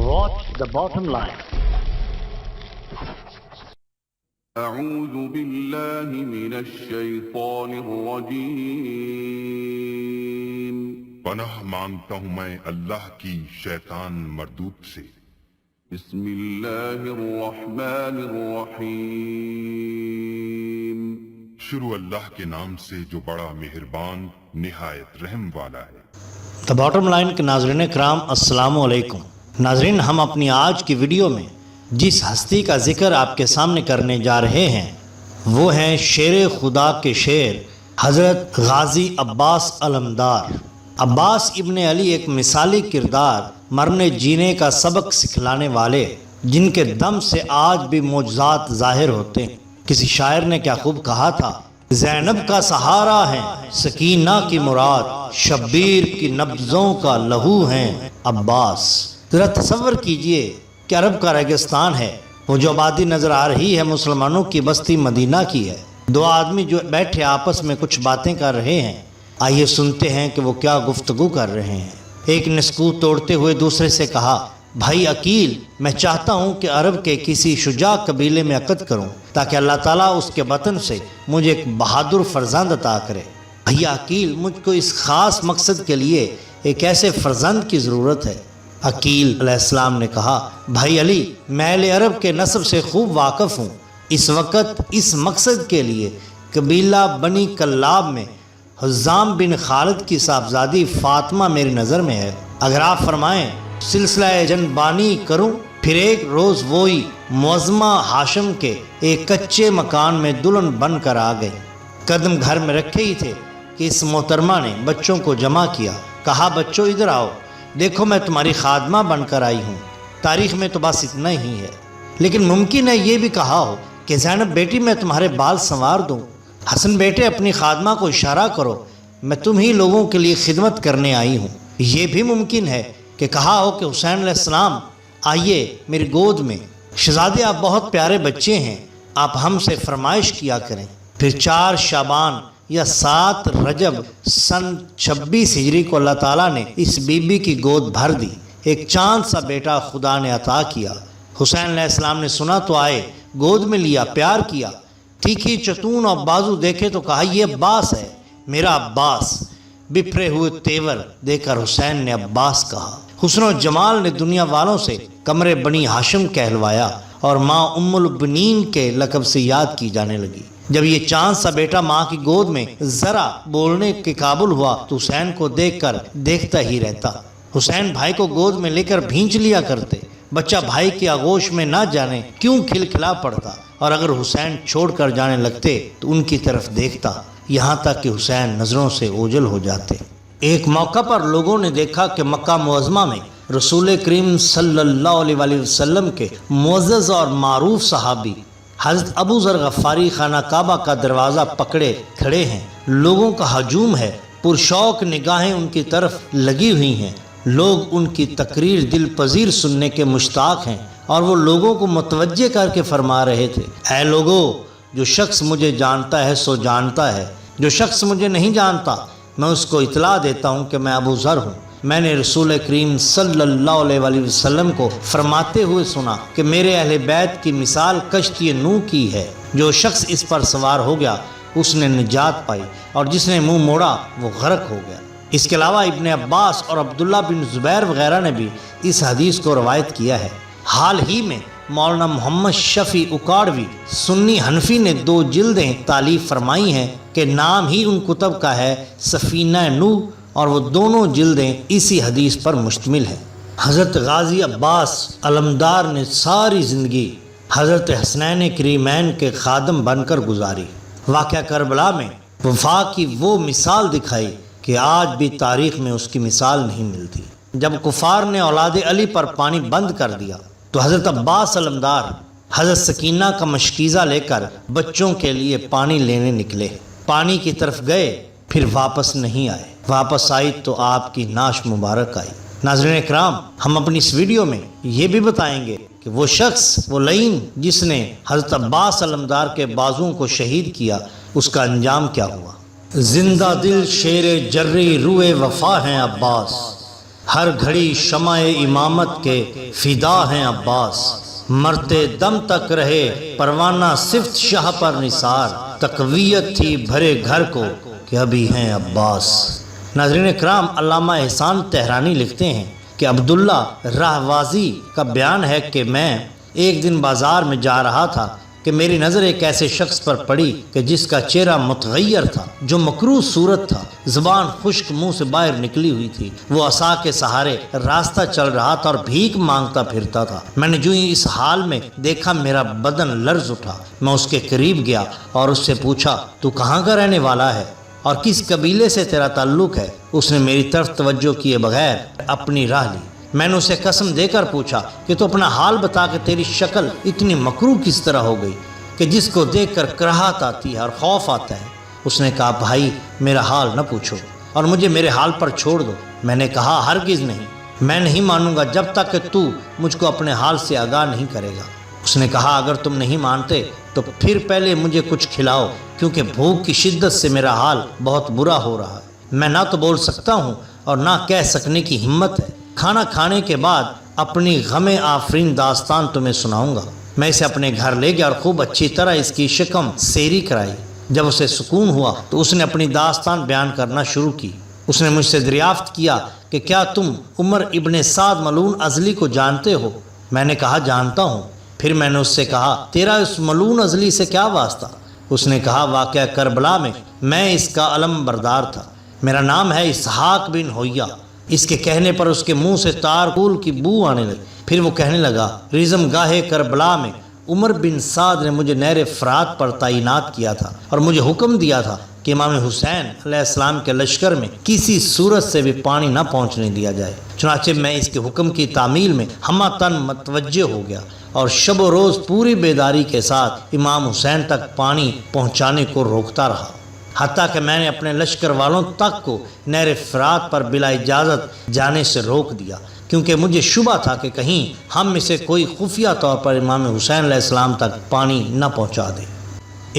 Watch the bottom line. أعوذ بالله من الشیطان الرجیم پناہ مانگتا ہوں میں اللہ کی شیطان مردود سے۔ بسم اللہ الرحمن الرحیم شروع اللہ کے نام سے جو بڑا مہربان نہایت رحم والا ہے۔ The bottom line کے ناظرین کرام السلام علیکم۔ ناظرین، ہم اپنی آج کی ویڈیو میں جس ہستی کا ذکر آپ کے سامنے کرنے جا رہے ہیں وہ ہیں شیر خدا کے شیر حضرت غازی عباس علمدار۔ عباس ابن علی ایک مثالی کردار، مرنے جینے کا سبق سکھلانے والے، جن کے دم سے آج بھی معجزات ظاہر ہوتے ہیں۔ کسی شاعر نے کیا خوب کہا تھا، زینب کا سہارا ہے سکینہ کی مراد، شبیر کی نبضوں کا لہو ہیں عباس۔ ذرا تصور کیجئے کہ عرب کا ریگستان ہے، وہ جو آبادی نظر آ رہی ہے مسلمانوں کی بستی مدینہ کی ہے، دو آدمی جو بیٹھے آپس میں کچھ باتیں کر رہے ہیں۔ آئیے سنتے ہیں کہ وہ کیا گفتگو کر رہے ہیں۔ ایک نے سکوت توڑتے ہوئے دوسرے سے کہا، بھائی عقیل، میں چاہتا ہوں کہ عرب کے کسی شجاع قبیلے میں عقد کروں تاکہ اللہ تعالیٰ اس کے بطن سے مجھے ایک بہادر فرزند عطا کرے۔ بھیا عقیل، مجھ کو اس خاص مقصد کے لیے ایک ایسے فرزند کی ضرورت ہے۔ عقیل علیہ السلام نے کہا، بھائی علی، میں اہل عرب کے نسب سے خوب واقف ہوں۔ اس وقت اس مقصد کے لیے قبیلہ بنی کلاب میں حزام بن خالد کی صاحبزادی فاطمہ میری نظر میں ہے۔ اگر آپ فرمائیں سلسلہ جنبانی کروں، پھر ایک روز وہی معظمہ ہاشم کے ایک کچے مکان میں دلہن بن کر آ گئے۔ قدم گھر میں رکھے ہی تھے کہ اس محترمہ نے بچوں کو جمع کیا، کہا، بچوں ادھر آؤ، دیکھو میں تمہاری خادمہ بن کر آئی ہوں۔ تاریخ میں تو بس اتنا ہی ہے، لیکن ممکن ہے یہ بھی کہا ہو کہ زینب بیٹی میں تمہارے بال سنوار دوں، حسن بیٹے اپنی خادمہ کو اشارہ کرو، میں تم ہی لوگوں کے لیے خدمت کرنے آئی ہوں۔ یہ بھی ممکن ہے کہ کہا ہو کہ حسین علیہ السلام آئیے میری گود میں، شہزادے آپ بہت پیارے بچے ہیں، آپ ہم سے فرمائش کیا کریں۔ پھر 4 شعبان یا 7 رجب سن 26 ہجری کو اللہ تعالیٰ نے اس بی بی کی گود بھر دی، ایک چاند سا بیٹا خدا نے عطا کیا۔ حسین علیہ السلام نے سنا تو آئے، گود میں لیا، پیار کیا، تیکھی چتون اور بازو دیکھے تو کہا، یہ عباس ہے، میرا عباس۔ بپھرے ہوئے تیور دے کر حسین نے عباس کہا۔ حسن و جمال نے دنیا والوں سے قمر بنی ہاشم کہلوایا اور ماں ام البنین کے لقب سے یاد کی جانے لگی۔ جب یہ چاند سا بیٹا ماں کی گود میں ذرا بولنے کے قابل ہوا تو حسین کو دیکھ کر دیکھتا ہی رہتا۔ حسین بھائی کو گود میں لے کر بھینچ لیا کرتے، بچہ بھائی کی آغوش میں نہ جانے کیوں کھلکھلا پڑتا، اور اگر حسین چھوڑ کر جانے لگتے تو ان کی طرف دیکھتا، یہاں تک کہ حسین نظروں سے اوجھل ہو جاتے۔ ایک موقع پر لوگوں نے دیکھا کہ مکہ معظمہ میں رسول کریم صلی اللہ علیہ وسلم کے معزز اور معروف صحابی حضرت ابو ذر غفاری خانہ کعبہ کا دروازہ پکڑے کھڑے ہیں، لوگوں کا ہجوم ہے، پرشوق نگاہیں ان کی طرف لگی ہوئی ہیں، لوگ ان کی تقریر دل پذیر سننے کے مشتاق ہیں، اور وہ لوگوں کو متوجہ کر کے فرما رہے تھے، اے لوگو، جو شخص مجھے جانتا ہے سو جانتا ہے، جو شخص مجھے نہیں جانتا میں اس کو اطلاع دیتا ہوں کہ میں ابو ذر ہوں۔ میں نے رسول کریم صلی اللہ علیہ وسلم کو فرماتے ہوئے سنا کہ میرے اہل بیت کی مثال کشتی نوح کی ہے، جو شخص اس پر سوار ہو گیا اس نے نجات پائی، اور جس نے منہ موڑا وہ غرق ہو گیا۔ اس کے علاوہ ابن عباس اور عبداللہ بن زبیر وغیرہ نے بھی اس حدیث کو روایت کیا ہے۔ حال ہی میں مولانا محمد شفیع اکاڑوی سنی حنفی نے 2 جلدیں تالیف فرمائی ہیں کہ نام ہی ان کتب کا ہے سفینہ نوح، اور وہ دونوں جلدیں اسی حدیث پر مشتمل ہیں۔ حضرت غازی عباس علمدار نے ساری زندگی حضرت حسنین کریمین کے خادم بن کر گزاری۔ واقعہ کربلا میں وفا کی وہ مثال دکھائی کہ آج بھی تاریخ میں اس کی مثال نہیں ملتی۔ جب کفار نے اولاد علی پر پانی بند کر دیا تو حضرت عباس علمدار حضرت سکینہ کا مشکیزہ لے کر بچوں کے لیے پانی لینے نکلے۔ پانی کی طرف گئے، پھر واپس نہیں آئے، واپس آئی تو آپ کی ناش مبارک آئی۔ ناظرین اکرام، ہم اپنی اس ویڈیو میں یہ بھی بتائیں گے کہ وہ شخص، وہ لعین جس نے حضرت عباس علمدار کے بازوؤں کو شہید کیا، اس کا انجام کیا ہوا۔ زندہ دل شیر جری روئے وفا ہیں عباس، ہر گھڑی شمع امامت کے فدا ہیں عباس، مرتے دم تک رہے پروانہ صفت شاہ پر نثار، تقویت تھی بھرے گھر کو کہ ابھی ہیں عباس۔ ناظرین اکرام، علامہ احسان تہرانی لکھتے ہیں کہ عبداللہ راہوازی کا بیان ہے کہ میں ایک دن بازار میں جا رہا تھا کہ میری نظر ایک ایسے شخص پر پڑی کہ جس کا چہرہ متغیر تھا، جو مکروہ صورت تھا، زبان خشک منہ سے باہر نکلی ہوئی تھی، وہ عصا کے سہارے راستہ چل رہا تھا اور بھیک مانگتا پھرتا تھا۔ میں نے جو ہی اس حال میں دیکھا میرا بدن لرز اٹھا، میں اس کے قریب گیا اور اس سے پوچھا تو کہاں کا رہنے والا ہے اور کس قبیلے سے تیرا تعلق ہے؟ اس نے میری طرف توجہ کیے بغیر اپنی راہ لی۔ میں نے اسے قسم دے کر پوچھا کہ تو اپنا حال بتا کہ تیری شکل اتنی مکروہ کس طرح ہو گئی کہ جس کو دیکھ کر کراہت آتی ہے اور خوف آتا ہے؟ اس نے کہا بھائی میرا حال نہ پوچھو اور مجھے میرے حال پر چھوڑ دو۔ میں نے کہا ہرگز نہیں، میں نہیں مانوں گا جب تک کہ تو مجھ کو اپنے حال سے آگاہ نہیں کرے گا۔ اس نے کہا اگر تم نہیں مانتے تو پھر پہلے مجھے کچھ کھلاؤ، کیونکہ بھوک کی شدت سے میرا حال بہت برا ہو رہا ہے۔ میں نہ تو بول سکتا ہوں اور نہ کہہ سکنے کی ہمت ہے۔ کھانا کھانے کے بعد اپنی غم آفرین داستان تمہیں سناؤں گا۔ میں اسے اپنے گھر لے گیا اور خوب اچھی طرح اس کی شکم سیری کرائی۔ جب اسے سکون ہوا تو اس نے اپنی داستان بیان کرنا شروع کی۔ اس نے مجھ سے دریافت کیا کہ کیا تم عمر ابن سعد ملعون ازلی کو جانتے ہو؟ میں نے کہا جانتا ہوں۔ پھر میں نے اس سے کہا تیرا اس ملعون ازلی سے کیا واسطہ؟ اس نے کہا واقعہ کربلا میں اس کا علم بردار تھا، میرا نام ہے اسحاق بن ہویا۔ اس کے کہنے پر اس کے منہ سے تارکول کی بو آنے لگی۔ پھر وہ کہنے لگا ریزم گاہ کربلا میں عمر بن سعد نے مجھے نہر فرات پر تعینات کیا تھا اور مجھے حکم دیا تھا کہ امام حسین علیہ السلام کے لشکر میں کسی صورت سے بھی پانی نہ پہنچنے دیا جائے۔ چنانچہ میں اس کے حکم کی تعمیل میں ہمہ تن متوجہ ہو گیا اور شب و روز پوری بیداری کے ساتھ امام حسین تک پانی پہنچانے کو روکتا رہا، حتیٰ کہ میں نے اپنے لشکر والوں تک کو نہر فرات پر بلا اجازت جانے سے روک دیا، کیونکہ مجھے شبہ تھا کہ کہیں ہم میں سے کوئی خفیہ طور پر امام حسین علیہ السلام تک پانی نہ پہنچا دے۔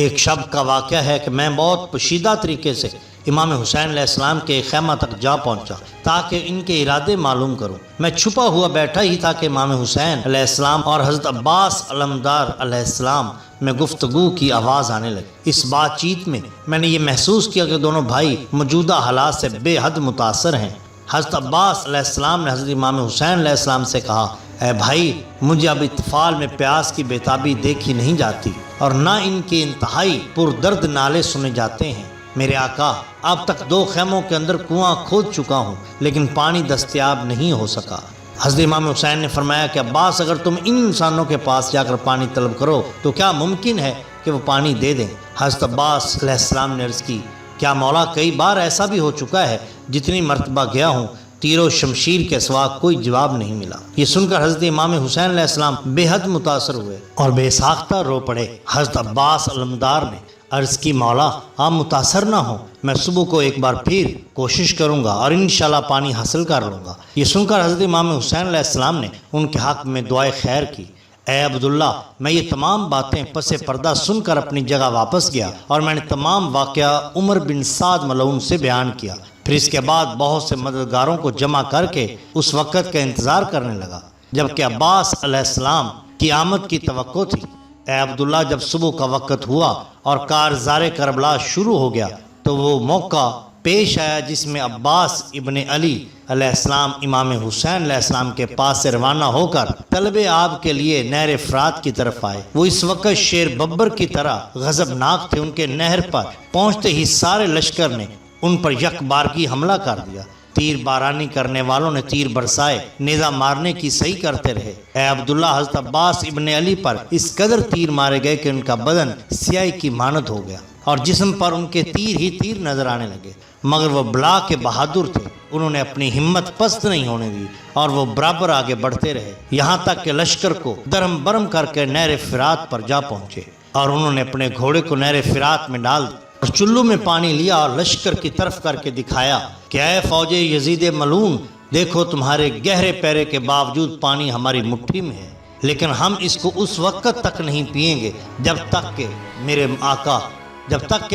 ایک شب کا واقعہ ہے کہ میں بہت پوشیدہ طریقے سے امام حسین علیہ السلام کے خیمہ تک جا پہنچا تاکہ ان کے ارادے معلوم کروں۔ میں چھپا ہوا بیٹھا ہی تھا کہ امام حسین علیہ السلام اور حضرت عباس علمدار علیہ السلام میں گفتگو کی آواز آنے لگی۔ اس بات چیت میں نے یہ محسوس کیا کہ دونوں بھائی موجودہ حالات سے بے حد متاثر ہیں۔ حضرت عباس علیہ السلام نے حضرت امام حسین علیہ السلام سے کہا اے بھائی، مجھے اب اطفال میں پیاس کی بیتابی دیکھی نہیں جاتی اور نہ ان کے انتہائی پردرد نالے سنے جاتے ہیں۔ میرے آقا، اب تک 2 خیموں کے اندر کنواں کھود چکا ہوں لیکن پانی دستیاب نہیں ہو سکا۔ حضرت امام حسین نے فرمایا کہ عباس، اگر تم ان انسانوں کے پاس جا کر پانی طلب کرو تو کیا ممکن ہے کہ وہ پانی دے دیں؟ حضرت عباس علیہ السلام نے عرض کی کیا مولا، کئی بار ایسا بھی ہو چکا ہے، جتنی مرتبہ گیا ہوں تیر و شمشیر کے سوا کوئی جواب نہیں ملا۔ یہ سن کر حضرت امام حسین علیہ السلام بے حد متاثر ہوئے اور بے ساختہ رو پڑے۔ حضرت عباس علمدار نے عرض کی مولا، آپ متاثر نہ ہوں، میں صبح کو ایک بار پھر کوشش کروں گا اور انشاءاللہ پانی حاصل کر لوں گا۔ یہ سن کر حضرت امام حسین علیہ السلام نے ان کے حق میں دعائے خیر کی۔ اے عبداللہ، میں یہ تمام باتیں پس پردہ سن کر اپنی جگہ واپس گیا اور میں نے تمام واقعہ عمر بن سعد ملعون سے بیان کیا۔ پھر اس کے بعد بہت سے مددگاروں کو جمع کر کے اس وقت کا انتظار کرنے لگا جبکہ عباس علیہ السلام کی آمد کی توقع تھی۔ اے عبداللہ، جب صبح کا وقت ہوا اور کارزار کربلا شروع ہو گیا تو وہ موقع پیش آیا جس میں عباس ابن علی علیہ السلام امام حسین علیہ السلام کے پاس سے روانہ ہو کر طلب آب کے لیے نہر فرات کی طرف آئے۔ وہ اس وقت شیر ببر کی طرح غضبناک تھے۔ ان کے نہر پر پہنچتے ہی سارے لشکر نے ان پر یک بارگی حملہ کر دیا۔ تیر بارانی کرنے والوں نے تیر برسائے، نیزہ مارنے کی صحیح کرتے رہے۔ اے عبداللہ، حضرت عباس ابن علی پر اس قدر تیر مارے گئے کہ ان کا بدن سیاہی کی مانند ہو گیا اور جسم پر ان کے تیر ہی تیر نظر آنے لگے، مگر وہ بلا کے بہادر تھے۔ انہوں نے اپنی ہمت پست نہیں ہونے دی اور وہ برابر آگے بڑھتے رہے یہاں تک کہ لشکر کو درم برم کر کے نہر فرات پر جا پہنچے اور انہوں نے اپنے گھوڑے کو نہر فرات میں ڈال دیا اور چلو میں پانی لیا اور لشکر کی طرف کر کے دکھایا کہ اے فوج یزید ملعون، دیکھو تمہارے گہرے پیرے کے باوجود پانی ہماری مٹھی میں ہے، لیکن ہم اس کو اس وقت تک نہیں پئیں گے جب تک کہ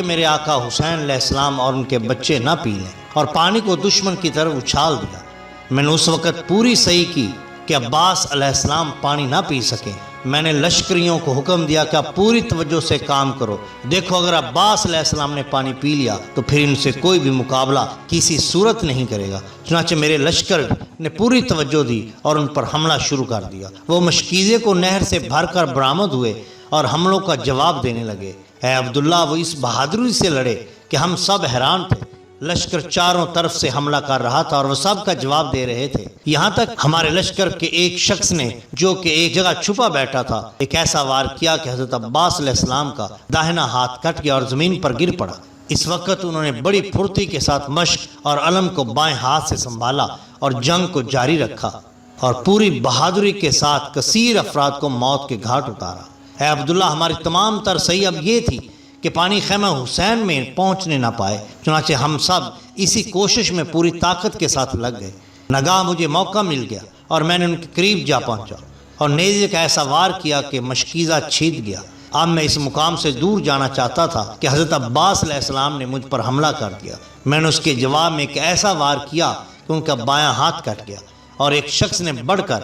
میرے آقا حسین علیہ السلام اور ان کے بچے نہ پی لیں۔ اور پانی کو دشمن کی طرف اچھال دیا۔ میں نے اس وقت پوری صحیح کی کہ عباس علیہ السلام پانی نہ پی سکیں۔ میں نے لشکریوں کو حکم دیا کہ آپ پوری توجہ سے کام کرو، دیکھو اگر عباس علیہ السلام نے پانی پی لیا تو پھر ان سے کوئی بھی مقابلہ کسی صورت نہیں کرے گا۔ چنانچہ میرے لشکر نے پوری توجہ دی اور ان پر حملہ شروع کر دیا۔ وہ مشکیزے کو نہر سے بھر کر برآمد ہوئے اور حملوں کا جواب دینے لگے۔ اے عبداللہ، وہ اس بہادری سے لڑے کہ ہم سب حیران تھے۔ لشکر چاروں طرف سے حملہ کر رہا تھا اور وہ سب کا جواب دے رہے تھے، یہاں تک ہمارے لشکر کے ایک شخص نے جو کہ ایک جگہ چھپا بیٹھا تھا ایک ایسا وار کیا کہ حضرت عباس علیہ السلام کا داہنا ہاتھ کٹ گیا اور زمین پر گر پڑا۔ اس وقت انہوں نے بڑی پھرتی کے ساتھ مشق اور علم کو بائیں ہاتھ سے سنبھالا اور جنگ کو جاری رکھا اور پوری بہادری کے ساتھ کثیر افراد کو موت کے گھاٹ اتارا۔ اے عبداللہ، ہماری تمام تر صحیح اب یہ تھی کہ پانی خیمہ حسین میں پہنچنے نہ پائے، چنانچہ ہم سب اسی کوشش میں پوری طاقت کے ساتھ لگ گئے۔ ناگہاں مجھے موقع مل گیا اور میں نے ان کے قریب جا پہنچا اور نیزے کا ایسا وار کیا کہ مشکیزہ چھید گیا۔ اب میں اس مقام سے دور جانا چاہتا تھا کہ حضرت عباس علیہ السلام نے مجھ پر حملہ کر دیا۔ میں نے اس کے جواب میں ایک ایسا وار کیا کہ ان کا بایاں ہاتھ کٹ گیا اور ایک شخص نے بڑھ کر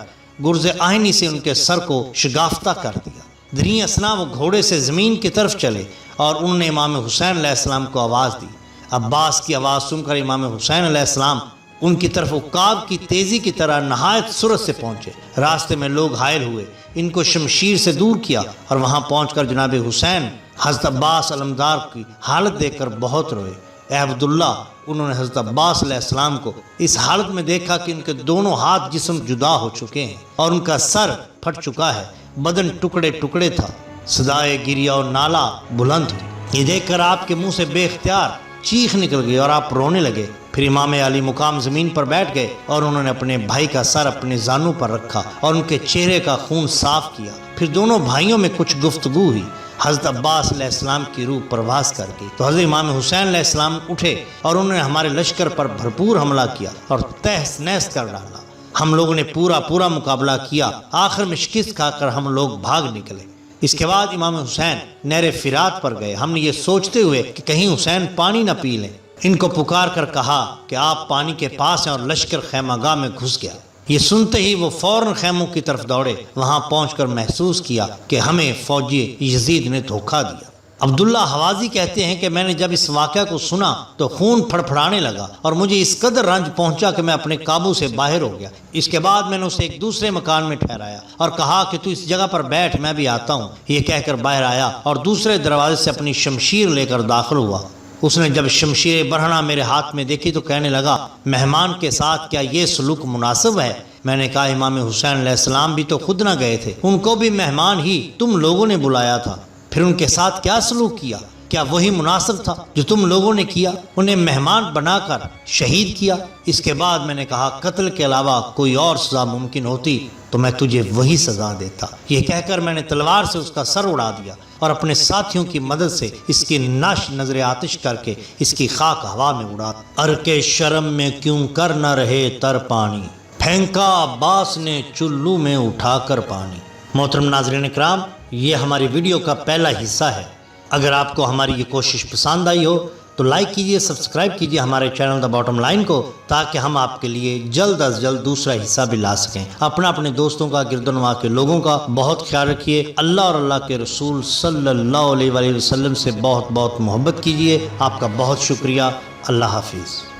گرز آہنی سے ان کے سر کو شگافتہ کر دیا۔ دریں اثنا وہ گھوڑے سے زمین کی طرف چلے اور انہوں نے امام حسین علیہ السلام کو آواز دی۔ عباس کی آواز سن کر امام حسین علیہ السلام ان کی طرف عقاب کی تیزی کی طرح نہایت سرعت سے پہنچے۔ راستے میں لوگ حائل ہوئے، ان کو شمشیر سے دور کیا اور وہاں پہنچ کر جناب حسین حضرت عباس علمدار کی حالت دیکھ کر بہت روئے۔ اے عبداللہ، انہوں نے حضرت عباس علیہ السلام کو اس حالت میں دیکھا کہ ان کے دونوں ہاتھ جسم جدا ہو چکے ہیں اور ان کا سر پھٹ چکا ہے، بدن ٹکڑے ٹکڑے تھا، صدائے گریا اور نالا بلند ہوئی۔ یہ دیکھ کر آپ کے منہ سے بے اختیار چیخ نکل گئی اور آپ رونے لگے۔ پھر امام علی مقام زمین پر بیٹھ گئے اور انہوں نے اپنے بھائی کا سر اپنے زانوں پر رکھا اور ان کے چہرے کا خون صاف کیا۔ پھر دونوں بھائیوں میں کچھ گفتگو ہوئی۔ حضرت عباس علیہ السلام کی روح پرواز کر گئی تو حضرت امام حسین علیہ السلام اٹھے اور انہوں نے ہمارے لشکر پر بھرپور حملہ کیا اور تہس نہس کر ڈالا۔ ہم لوگوں نے پورا مقابلہ کیا، آخر میں شکست کھا کر ہم لوگ بھاگ نکلے۔ اس کے بعد امام حسین نہر فرات پر گئے۔ ہم نے یہ سوچتے ہوئے کہ کہیں حسین پانی نہ پی لیں، ان کو پکار کر کہا کہ آپ پانی کے پاس ہیں اور لشکر خیمہ گاہ میں گھس گیا۔ یہ سنتے ہی وہ فوراً خیموں کی طرف دوڑے۔ وہاں پہنچ کر محسوس کیا کہ ہمیں فوجی یزید نے دھوکہ دیا۔ عبداللہ حوازی کہتے ہیں کہ میں نے جب اس واقعہ کو سنا تو خون پھڑپھڑانے لگا اور مجھے اس قدر رنج پہنچا کہ میں اپنے قابو سے باہر ہو گیا۔ اس کے بعد میں نے اسے ایک دوسرے مکان میں ٹھہرایا اور کہا کہ تو اس جگہ پر بیٹھ، میں بھی آتا ہوں۔ یہ کہہ کر باہر آیا اور دوسرے دروازے سے اپنی شمشیر لے کر داخل ہوا۔ اس نے جب شمشیر برہنہ میرے ہاتھ میں دیکھی تو کہنے لگا، مہمان کے ساتھ کیا یہ سلوک مناسب ہے؟ میں نے کہا، امام حسین علیہ السلام بھی تو خود نہ گئے تھے، ان کو بھی مہمان ہی تم لوگوں نے بلایا تھا، پھر ان کے ساتھ کیا سلوک کیا؟ کیا وہی مناسب تھا جو تم لوگوں نے کیا؟ انہیں مہمان بنا کر شہید کیا۔ اس کے بعد میں نے کہا، قتل کے علاوہ کوئی اور سزا ممکن ہوتی تو میں تجھے وہی سزا دیتا۔ یہ کہہ کر میں نے تلوار سے اس کا سر اڑا دیا اور اپنے ساتھیوں کی مدد سے اس کی نش نظر آتش کر کے اس کی خاک ہوا میں اڑا۔ ارک شرم میں کیوں کر نہ رہے تر پانی، پھینکا عباس نے چلو میں اٹھا کر پانی۔ محترم ناظرین اکرام، یہ ہماری ویڈیو کا پہلا حصہ ہے۔ اگر آپ کو ہماری یہ کوشش پسند آئی ہو تو لائک کیجئے، سبسکرائب کیجئے ہمارے چینل دا باٹم لائن کو، تاکہ ہم آپ کے لیے جلد از جلد دوسرا حصہ بھی لا سکیں۔ اپنے دوستوں کا، گرد و نواح کے لوگوں کا بہت خیال رکھیے۔ اللہ اور اللہ کے رسول صلی اللہ علیہ وسلم سے بہت محبت کیجئے۔ آپ کا بہت شکریہ۔ اللہ حافظ۔